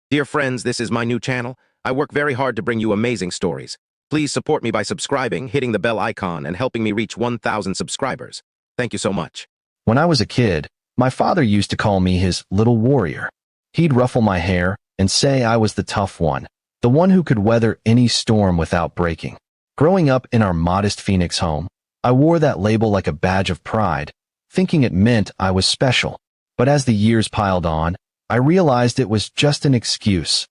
Dear friends, this is my new channel. I work very hard to bring you amazing stories. Please support me by subscribing, hitting the bell icon, and helping me reach 1,000 subscribers. Thank you so much. When I was a kid, my father used to call me his little warrior. He'd ruffle my hair and say I was the tough one, the one who could weather any storm without breaking. Growing up in our modest Phoenix home, I wore that label like a badge of pride, thinking it meant I was special. But as the years piled on, I realized it was just an excuse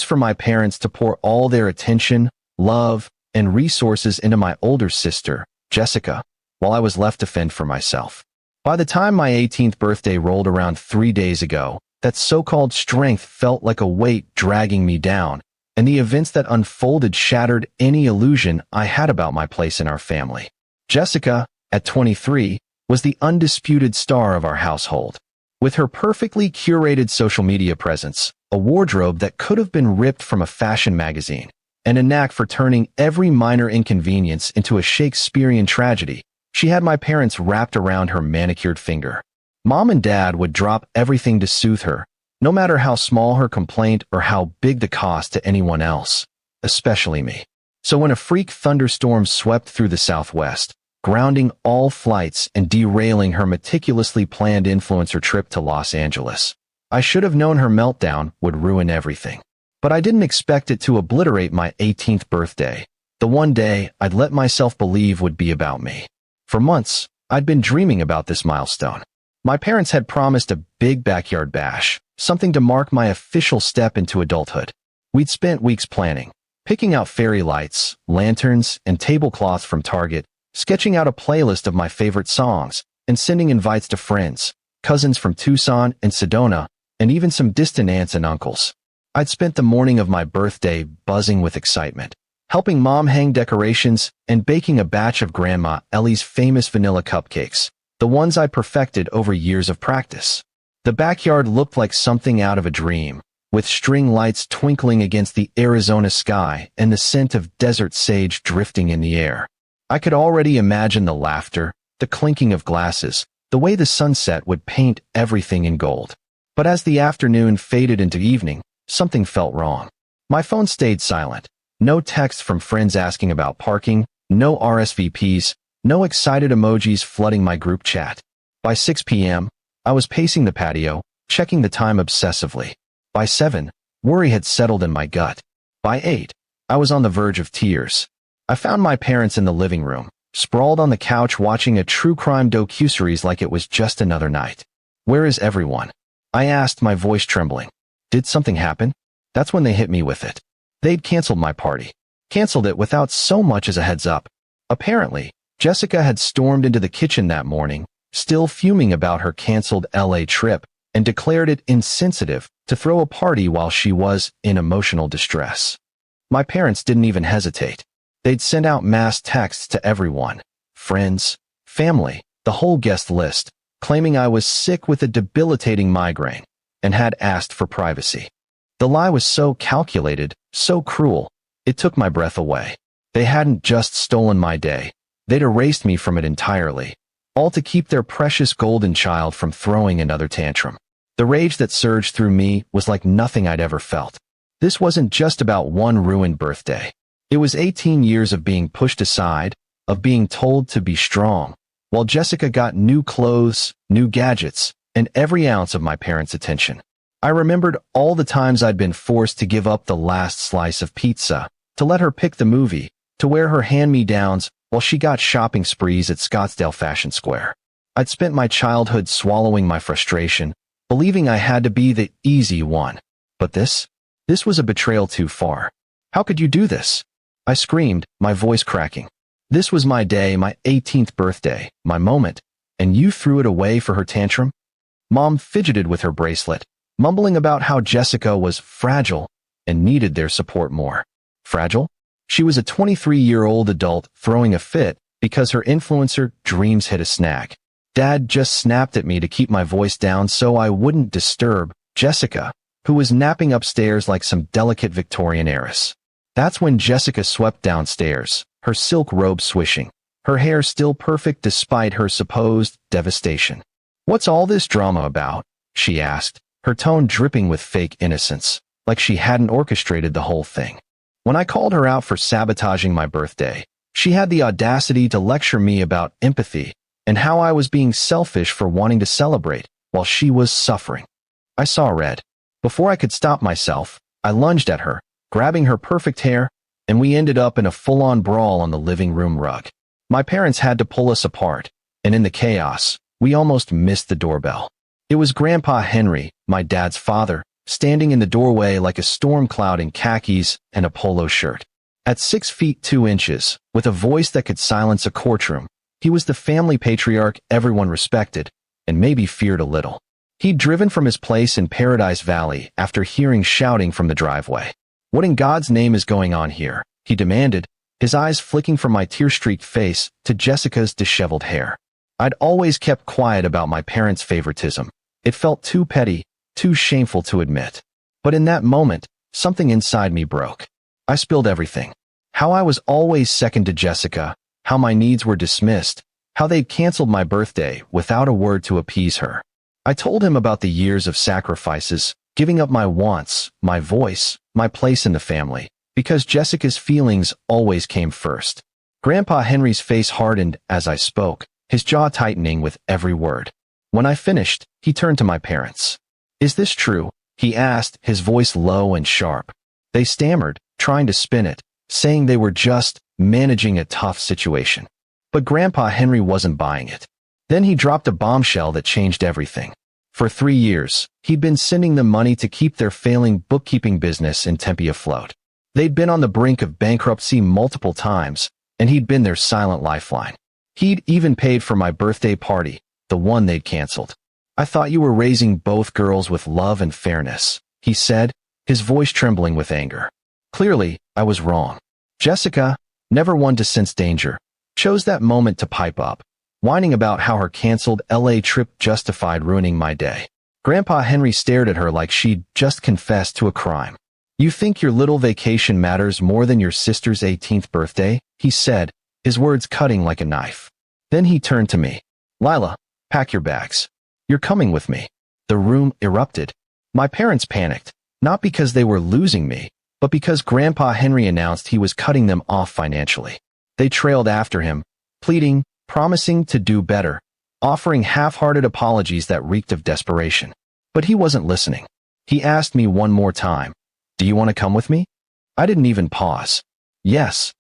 for my parents to pour all their attention, love, and resources into my older sister, Jessica, while I was left to fend for myself. By the time my 18th birthday rolled around 3 days ago, that so-called strength felt like a weight dragging me down, and the events that unfolded shattered any illusion I had about my place in our family. Jessica, at 23, was the undisputed star of our household. With her perfectly curated social media presence, a wardrobe that could have been ripped from a fashion magazine, and a knack for turning every minor inconvenience into a Shakespearean tragedy, she had my parents wrapped around her manicured finger. Mom and Dad would drop everything to soothe her, no matter how small her complaint or how big the cost to anyone else, especially me. So when a freak thunderstorm swept through the Southwest, grounding all flights and derailing her meticulously planned influencer trip to Los Angeles, I should have known her meltdown would ruin everything. But I didn't expect it to obliterate my 18th birthday, the one day I'd let myself believe would be about me. For months, I'd been dreaming about this milestone. My parents had promised a big backyard bash, something to mark my official step into adulthood. We'd spent weeks planning, picking out fairy lights, lanterns, and tablecloths from Target, sketching out a playlist of my favorite songs, and sending invites to friends, cousins from Tucson and Sedona, and even some distant aunts and uncles. I'd spent the morning of my birthday buzzing with excitement, helping Mom hang decorations and baking a batch of Grandma Ellie's famous vanilla cupcakes, the ones I perfected over years of practice. The backyard looked like something out of a dream, with string lights twinkling against the Arizona sky and the scent of desert sage drifting in the air. I could already imagine the laughter, the clinking of glasses, the way the sunset would paint everything in gold. But as the afternoon faded into evening, something felt wrong. My phone stayed silent. No text from friends asking about parking, no RSVPs, no excited emojis flooding my group chat. By 6 p.m., I was pacing the patio, checking the time obsessively. By 7, worry had settled in my gut. By 8, I was on the verge of tears. I found my parents in the living room, sprawled on the couch watching a true crime docuseries like it was just another night. "Where is everyone?" I asked, my voice trembling. Did something happen? That's when they hit me with it. They'd canceled my party. Canceled it without so much as a heads up. Apparently, Jessica had stormed into the kitchen that morning, still fuming about her canceled LA trip, and declared it insensitive to throw a party while she was in emotional distress. My parents didn't even hesitate. They'd sent out mass texts to everyone, friends, family, the whole guest list, claiming I was sick with a debilitating migraine, and had asked for privacy. The lie was so calculated, so cruel, it took my breath away. They hadn't just stolen my day, they'd erased me from it entirely, all to keep their precious golden child from throwing another tantrum. The rage that surged through me was like nothing I'd ever felt. This wasn't just about one ruined birthday. It was 18 years of being pushed aside, of being told to be strong, while Jessica got new clothes, new gadgets, and every ounce of my parents' attention. I remembered all the times I'd been forced to give up the last slice of pizza, to let her pick the movie, to wear her hand-me-downs while she got shopping sprees at Scottsdale Fashion Square. I'd spent my childhood swallowing my frustration, believing I had to be the easy one. But this was a betrayal too far. How could you do this? I screamed, my voice cracking. This was my day, my 18th birthday, my moment, and you threw it away for her tantrum? Mom fidgeted with her bracelet, mumbling about how Jessica was fragile and needed their support more. Fragile? She was a 23-year-old adult throwing a fit because her influencer dreams hit a snag. Dad just snapped at me to keep my voice down so I wouldn't disturb Jessica, who was napping upstairs like some delicate Victorian heiress. That's when Jessica swept downstairs, her silk robe swishing, her hair still perfect despite her supposed devastation. "What's all this drama about?" she asked, her tone dripping with fake innocence. like she hadn't orchestrated the whole thing. When I called her out for sabotaging my birthday, she had the audacity to lecture me about empathy and how I was being selfish for wanting to celebrate while she was suffering. I saw red. Before I could stop myself, I lunged at her, grabbing her perfect hair, and we ended up in a full-on brawl on the living room rug. My parents had to pull us apart, and in the chaos, we almost missed the doorbell. It was Grandpa Henry, my dad's father, standing in the doorway like a storm cloud in khakis and a polo shirt. At 6 feet 2 inches, with a voice that could silence a courtroom, he was the family patriarch everyone respected, and maybe feared a little. He'd driven from his place in Paradise Valley after hearing shouting from the driveway. "What in God's name is going on here?" he demanded, his eyes flicking from my tear-streaked face to Jessica's disheveled hair. I'd always kept quiet about my parents' favoritism. It felt too petty, too shameful to admit. But in that moment, something inside me broke. I spilled everything. How I was always second to Jessica, how my needs were dismissed, how they'd canceled my birthday without a word to appease her. I told him about the years of sacrifices, giving up my wants, my voice, my place in the family, because Jessica's feelings always came first. Grandpa Henry's face hardened as I spoke, his jaw tightening with every word. When I finished, he turned to my parents. "Is this true?" he asked, his voice low and sharp. They stammered, trying to spin it, saying they were just managing a tough situation. But Grandpa Henry wasn't buying it. Then he dropped a bombshell that changed everything. For 3 years, he'd been sending them money to keep their failing bookkeeping business in Tempe afloat. They'd been on the brink of bankruptcy multiple times, and he'd been their silent lifeline. He'd even paid for my birthday party, the one they'd canceled. "I thought you were raising both girls with love and fairness," he said, his voice trembling with anger. Clearly, I was wrong. Jessica, never one to sense danger, chose that moment to pipe up, whining about how her canceled LA trip justified ruining my day. Grandpa Henry stared at her like she'd just confessed to a crime. "You think your little vacation matters more than your sister's 18th birthday?" he said, his words cutting like a knife. Then he turned to me. "Lila, pack your bags. You're coming with me." The room erupted. My parents panicked, not because they were losing me, but because Grandpa Henry announced he was cutting them off financially. They trailed after him, pleading, promising to do better, offering half-hearted apologies that reeked of desperation. But he wasn't listening. He asked me one more time, "Do you want to come with me?" I didn't even pause. "Yes."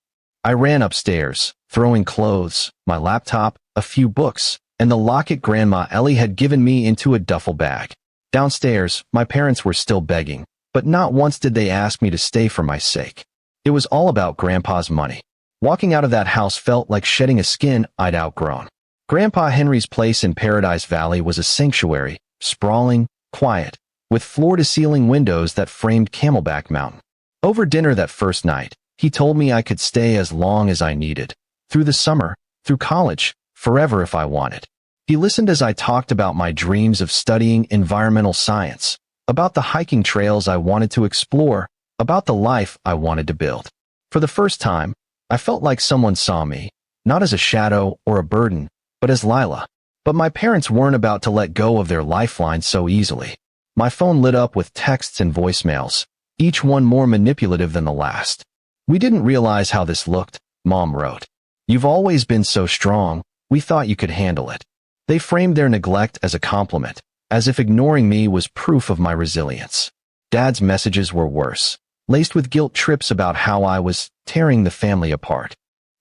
I ran upstairs, throwing clothes, my laptop, a few books, and the locket Grandma Ellie had given me into a duffel bag. Downstairs, my parents were still begging, but not once did they ask me to stay for my sake. It was all about Grandpa's money. Walking out of that house felt like shedding a skin I'd outgrown. Grandpa Henry's place in Paradise Valley was a sanctuary, sprawling, quiet, with floor-to-ceiling windows that framed Camelback Mountain. Over dinner that first night, he told me I could stay as long as I needed, through the summer, through college, forever if I wanted. He listened as I talked about my dreams of studying environmental science, about the hiking trails I wanted to explore, about the life I wanted to build. For the first time, I felt like someone saw me, not as a shadow or a burden, but as Lila. But my parents weren't about to let go of their lifeline so easily. My phone lit up with texts and voicemails, each one more manipulative than the last. "We didn't realize how this looked," Mom wrote. "You've always been so strong, we thought you could handle it." They framed their neglect as a compliment, as if ignoring me was proof of my resilience. Dad's messages were worse, laced with guilt trips about how I was tearing the family apart.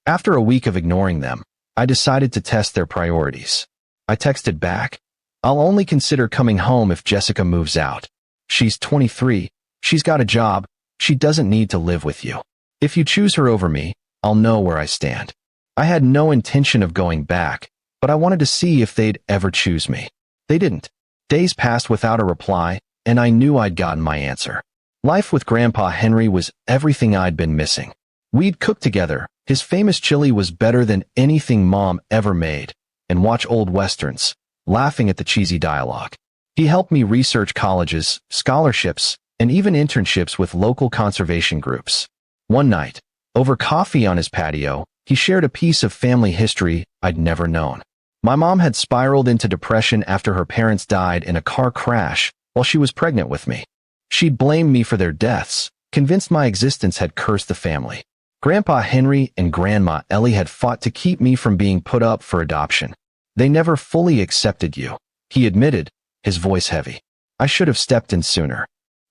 After a week of ignoring them, I decided to test their priorities. I texted back, "I'll only consider coming home if Jessica moves out. She's 23, she's got a job, she doesn't need to live with you. If you choose her over me, I'll know where I stand." I had no intention of going back, but I wanted to see if they'd ever choose me. They didn't. Days passed without a reply, and I knew I'd gotten my answer. Life with Grandpa Henry was everything I'd been missing. We'd cook together, his famous chili was better than anything Mom ever made, and watch old westerns, laughing at the cheesy dialogue. He helped me research colleges, scholarships, and even internships with local conservation groups. One night, over coffee on his patio, he shared a piece of family history I'd never known. My mom had spiraled into depression after her parents died in a car crash while she was pregnant with me. She'd blamed me for their deaths, convinced my existence had cursed the family. Grandpa Henry and Grandma Ellie had fought to keep me from being put up for adoption. They never fully accepted you, he admitted, his voice heavy. I should have stepped in sooner.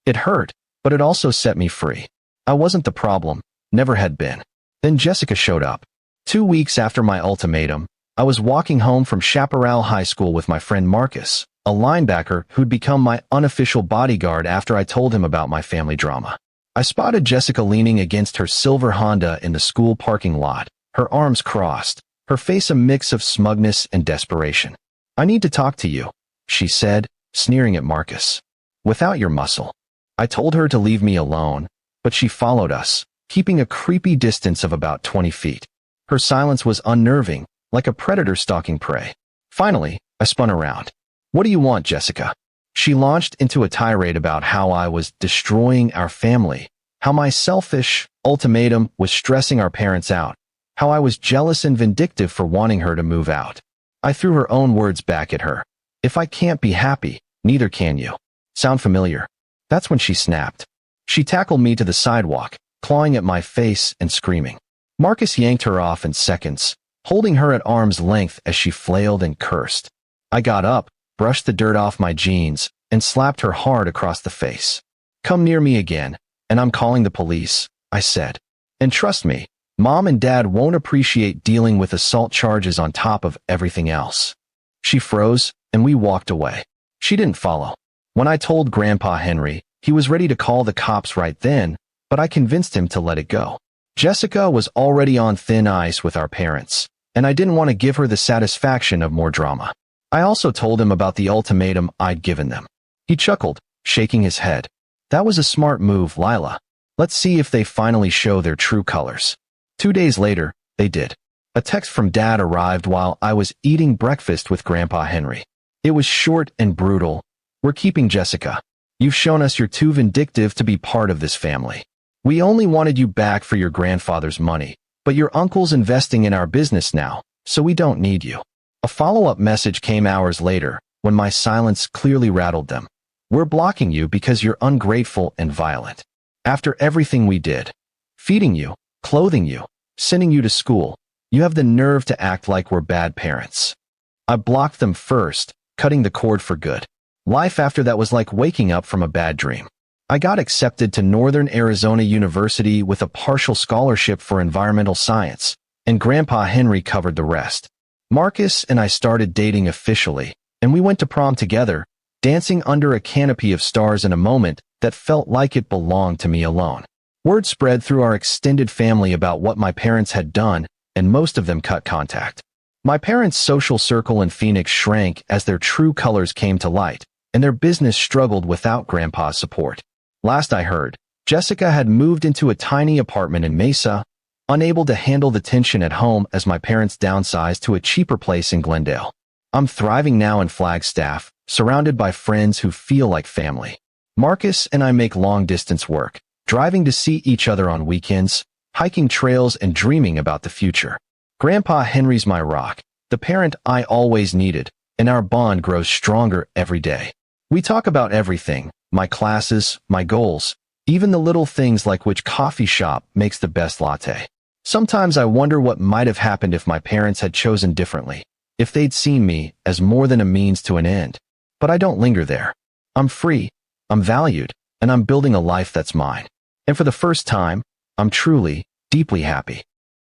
It hurt, but it also set me free. I wasn't the problem, never had been. Then Jessica showed up. 2 weeks after my ultimatum, I was walking home from Chaparral High School with my friend Marcus, a linebacker who'd become my unofficial bodyguard after I told him about my family drama. I spotted Jessica leaning against her silver Honda in the school parking lot, her arms crossed, her face a mix of smugness and desperation. I need to talk to you, she said, sneering at Marcus. Without your muscle. I told her to leave me alone, but she followed us, keeping a creepy distance of about 20 feet. Her silence was unnerving, like a predator stalking prey. Finally, I spun around. What do you want, Jessica? She launched into a tirade about how I was destroying our family, how my selfish ultimatum was stressing our parents out, how I was jealous and vindictive for wanting her to move out. I threw her own words back at her. If I can't be happy, neither can you. Sound familiar? That's when she snapped. She tackled me to the sidewalk, clawing at my face and screaming. Marcus yanked her off in seconds, holding her at arm's length as she flailed and cursed. I got up, brushed the dirt off my jeans, and slapped her hard across the face. Come near me again, and I'm calling the police, I said. And trust me, Mom and Dad won't appreciate dealing with assault charges on top of everything else. She froze, and we walked away. She didn't follow. When I told Grandpa Henry, he was ready to call the cops right then, but I convinced him to let it go. Jessica was already on thin ice with our parents, and I didn't want to give her the satisfaction of more drama. I also told him about the ultimatum I'd given them. He chuckled, shaking his head. That was a smart move, Lila. Let's see if they finally show their true colors. 2 days later, they did. A text from Dad arrived while I was eating breakfast with Grandpa Henry. It was short and brutal. We're keeping Jessica. You've shown us you're too vindictive to be part of this family. We only wanted you back for your grandfather's money, but your uncle's investing in our business now, so we don't need you. A follow-up message came hours later, when my silence clearly rattled them. We're blocking you because you're ungrateful and violent. After everything we did, feeding you, clothing you, sending you to school, you have the nerve to act like we're bad parents. I blocked them first, cutting the cord for good. Life after that was like waking up from a bad dream. I got accepted to Northern Arizona University with a partial scholarship for environmental science, and Grandpa Henry covered the rest. Marcus and I started dating officially, and we went to prom together, dancing under a canopy of stars in a moment that felt like it belonged to me alone. Word spread through our extended family about what my parents had done, and most of them cut contact. My parents' social circle in Phoenix shrank as their true colors came to light, and their business struggled without Grandpa's support. Last I heard, Jessica had moved into a tiny apartment in Mesa, unable to handle the tension at home as my parents downsized to a cheaper place in Glendale. I'm thriving now in Flagstaff, surrounded by friends who feel like family. Marcus and I make long-distance work, driving to see each other on weekends, hiking trails and dreaming about the future. Grandpa Henry's my rock, the parent I always needed, and our bond grows stronger every day. We talk about everything, my classes, my goals, even the little things like which coffee shop makes the best latte. Sometimes I wonder what might have happened if my parents had chosen differently, if they'd seen me as more than a means to an end. But I don't linger there. I'm free, I'm valued, and I'm building a life that's mine. And for the first time, I'm truly, deeply happy.